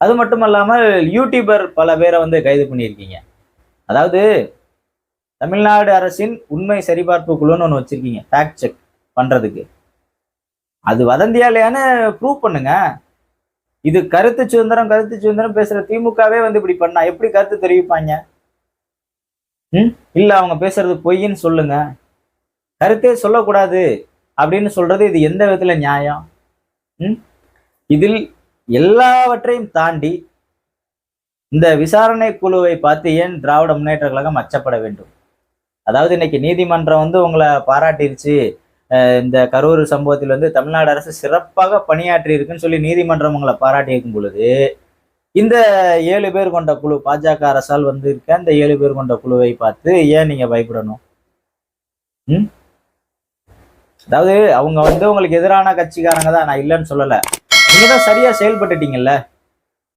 அது மட்டும் இல்லாமல் யூடியூபர் பல பேரை வந்து கைது பண்ணியிருக்கீங்க. அதாவது தமிழ்நாடு அரசின் உண்மை சரிபார்ப்பு குழுன்னு ஒன்று வச்சிருக்கீங்க, ஃபேக்ட் செக் பண்றதுக்கு. அது வதந்தியா இல்லையான்னு ப்ரூவ் பண்ணுங்க. இது கருத்து சுதந்திரம் கருத்து சுதந்திரம் பேசுற திமுகவே வந்து இப்படி பண்ணா எப்படி கருத்து தெரிவிப்பாங்க? இல்ல அவங்க பேசுறது பொய்ன்னு சொல்லுங்க. கருத்தே சொல்லக்கூடாது அப்படின்னு சொல்றது இது எந்த விதத்துல நியாயம்? இதில் எல்லாவற்றையும் தாண்டி இந்த விசாரணை குழுவை பார்த்து ஏன் திராவிட முன்னேற்ற கழகம் அச்சப்பட வேண்டும்? அதாவது இன்னைக்கு நீதிமன்றம் வந்து உங்களை பாராட்டிருச்சு, இந்த கரூர் சம்பவத்தில் வந்து தமிழ்நாடு அரசு சிறப்பாக பணியாற்றி இருக்குன்னு சொல்லி நீதிமன்றம் உங்களை பாராட்டி இருக்கும் பொழுது, இந்த 7 பேர் கொண்ட குழு, பாஜக அரசால் வந்து இருக்க இந்த 7 பேர் கொண்ட குழுவை பார்த்து ஏன் நீங்க பயப்படணும்? அதாவது அவங்க வந்து உங்களுக்கு எதிரான கட்சிக்காரங்க தான், நான் இல்லைன்னு சொல்லல. நீங்க தான் சரியா செயல்பட்டுட்டீங்கல்ல.